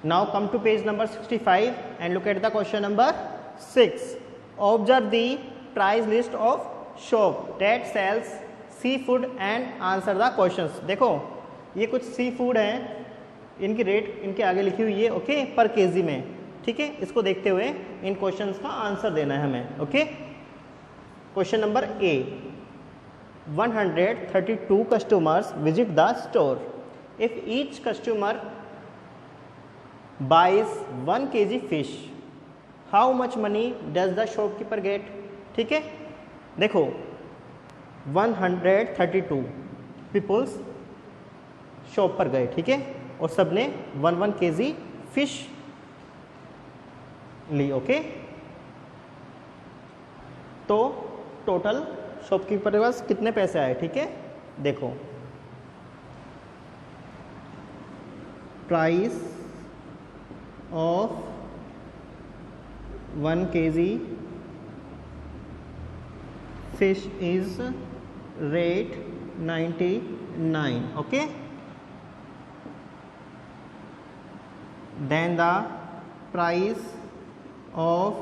Now come to page number 65 and look at the question number 6. Observe the price list of shop that sells seafood and answer the questions. देखो ये कुछ sea food हैं, इनकी rate इनके आगे लिखी हुई है, ओके, पर केजी में, ठीक है। इसको देखते हुए इन क्वेश्चंस का आंसर देना है हमें, okay. Question number A, 132 customers visit the store. If each customer buys 1 kg fish, how much money does the shopkeeper get? ठीक है, देखो 132 पीपल्स शॉप पर गए, ठीक है, और सब ने 1 kg फिश ली, ओके। तो टोटल शॉपकीपर के पास कितने पैसे आए, ठीक है। देखो price of 1 kg fish is rate 99, okay. Then the price of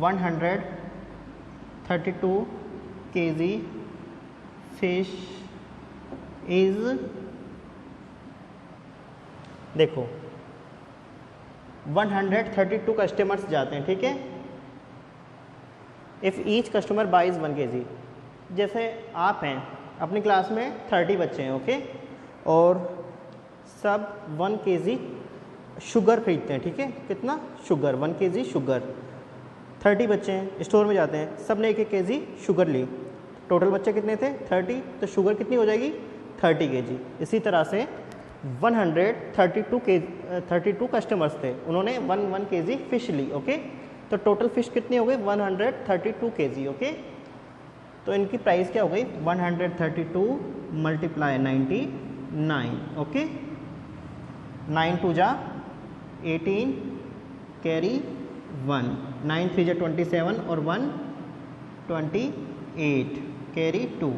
132 kg fish is, देखो 132 कस्टमर्स जाते हैं, ठीक है। If each customer buys 1 kg, जैसे आप हैं, अपनी क्लास में 30 बच्चे हैं, ओके, और सब 1 kg शुगर खरीदते हैं, ठीक है। कितना शुगर, 1 kg शुगर, 30 बच्चे हैं, स्टोर में जाते हैं, सब ने 1 kg शुगर ली, टोटल बच्चे कितने थे 30, तो शुगर कितनी हो जाएगी 30 kg। इसी तरह से 132 कस्टमर्स थे, उन्होंने 1 kg फिश ली, ओके। तो टोटल फिश कितनी हो गई 132 kg, ओके। तो इनकी प्राइस क्या हो गई 132 मल्टीप्लाई 99, ओके। 9 2 जा 18 कैरी 1, 9 3 जा 27 और 1 28 कैरी 2,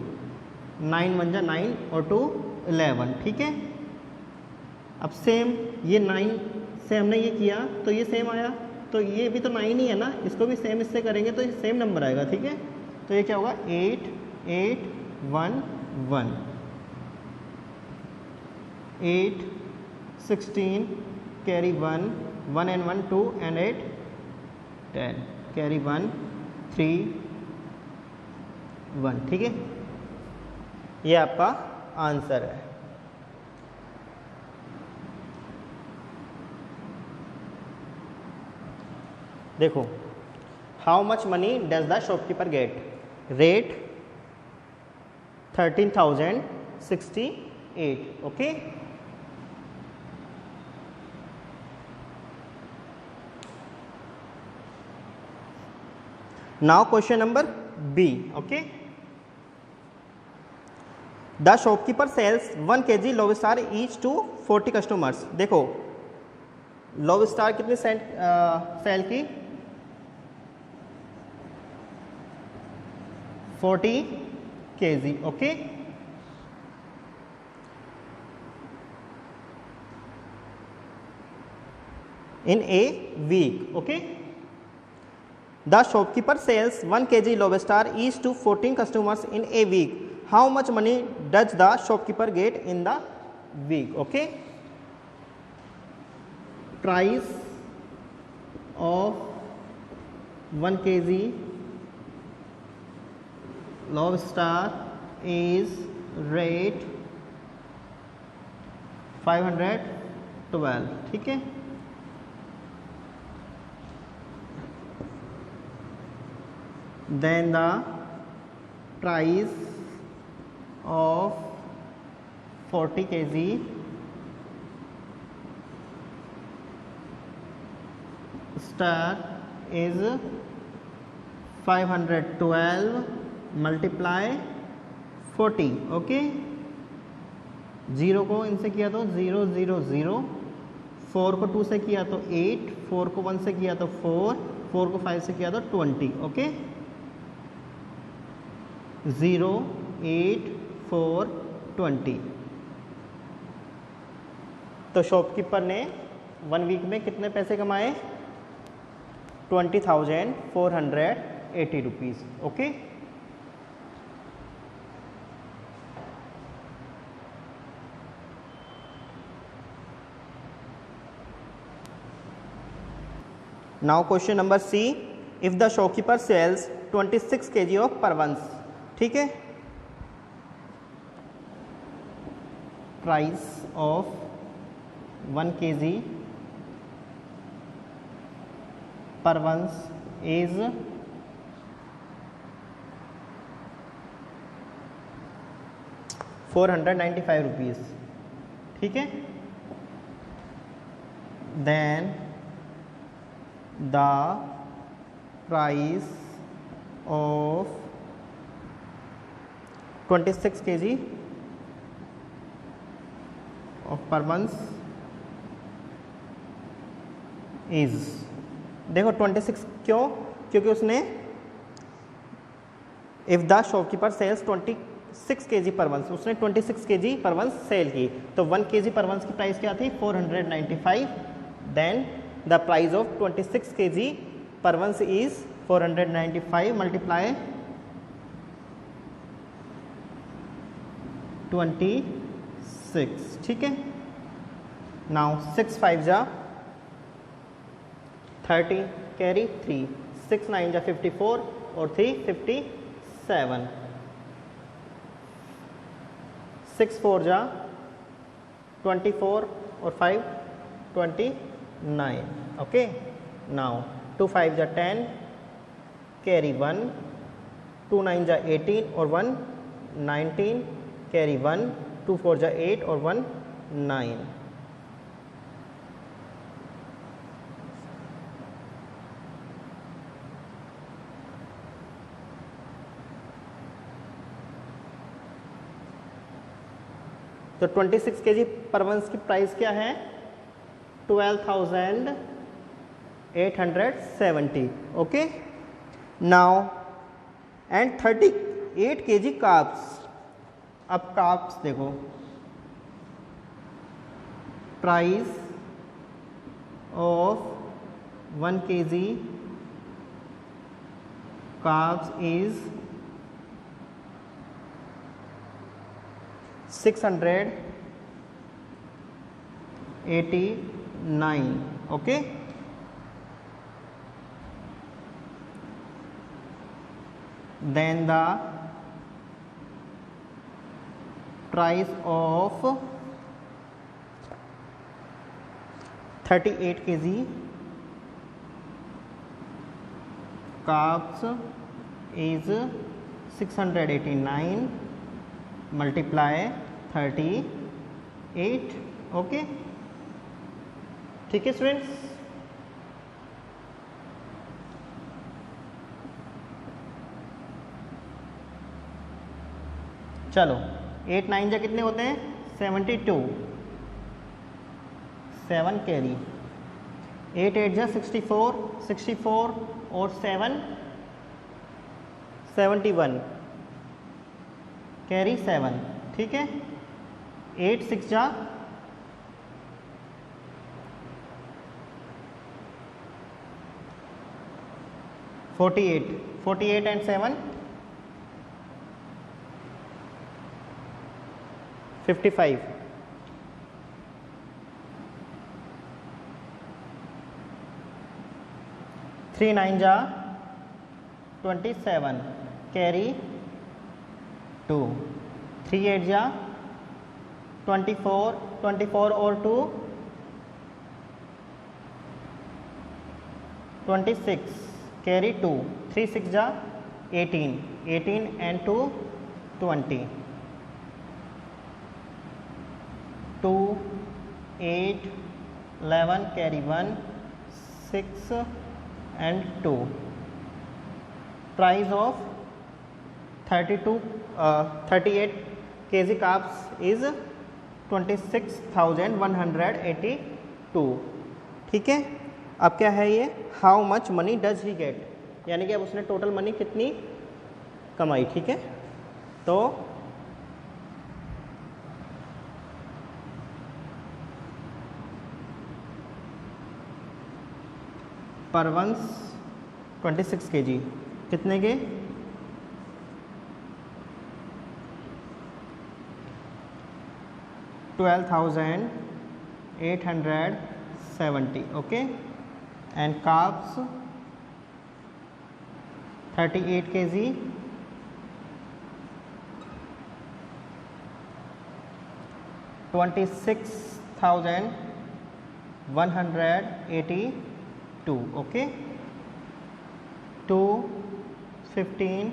9 1 जा 9 और 2 11, ठीक है। अब सेम ये 9 से हमने ये किया तो ये सेम आया, तो ये भी तो 9 ही है ना, इसको भी सेम इससे करेंगे तो सेम नंबर आएगा, ठीक है। तो ये क्या होगा 8 8 1 1, 8 16 कैरी 1 1 and 1 2 and 8 10 कैरी 1 3 1, ठीक है। ये आपका आंसर है। देखो how much money does the shopkeeper get, rate 13,068, okay. Now question number B, okay. The shopkeeper sells 1 kg lobster each to 40 customers. देखो लोबस्टार कितनी सेल की 40 kg, okay. in a week, okay. The shopkeeper sells 1 kg lobster each to 14 customers in a week. How much money does the shopkeeper get in the week, okay. Price of 1 kg lobster is rate 512, ठीक है। Then the price of 40 kg star is 512 multiply 40, okay. 0 को इनसे किया तो 0 0 0, 4 को 2 से किया तो 8, 4 को 1 से किया तो 4, 4 को 5 से किया तो 20, ओके। 0 8 4 20, तो शॉपकीपर ने 1 वीक में कितने पैसे कमाए? 20,480 rupees. Okay, now question number C, if the shopkeeper sells 26 kg of prawns, ठीक है, price of 1 kg prawns is 495 rupees, ठीक है, then the price of 26 kg of prawns is, देखो 26 क्यों? क्योंकि उसने if the shopkeeper sells 26 kg prawns, उसने 26 kg परवंस cell की, तो 1 kg परवंस की प्राइस क्या थी? 495, then the price of 26 kg परवंस is 495 multiply 26, ठीक है। now 6 5 जा 30, कैरी 3, 6 9 जा 54 और 3 57, 6 4 जा 24 और 5 29, okay, now 2 5 जा 10, carry 1, 2 9 जा 18 और 1 19, carry 1, 2 4 जा 8 और 1 9, तो 26 kg परवंस की प्राइस क्या है? 12,870, okay. Now and 38 kg carbs, अब कार्ब्स देखो, price of 1 kg carbs is 689, okay, then the price of 38 kg carbs is 689 multiply 38, okay, ठीक है स्टूडेंट्स। चलो 8 9 जा कितने होते हैं? 72, 7 कैरी, 8 8 जा 64, 64 और 7 71, कैरी 7, ठीक है, 8 6 जा 48, 48 and 7 55, 3 9 जा 27, कैरी 2, 3 8 जा 24, 24 और 2 26, कैरी 2, 3 6 जा 18, 18 and 2 20, 2 8 11, carry 1 6 and 2, price of 38 kg carbs is 26,182, ठीक है। अब क्या है ये? How much money does he get, यानी कि अब उसने टोटल मनी कितनी कमाई, ठीक है। तो परवंस 26 kg कितने के? 12,870. Okay, and carbs 38 kg, 26,182. Okay, 215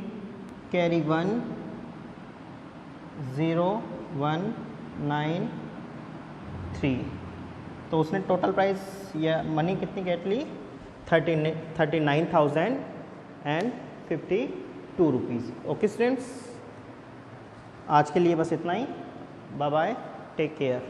carry 10193. तो उसने टोटल प्राइस या मनी कितनी गेट ली? 39,052 रुपीज़. ओके स्टूडेंट्स, आज के लिए बस इतना ही. Bye bye, take care.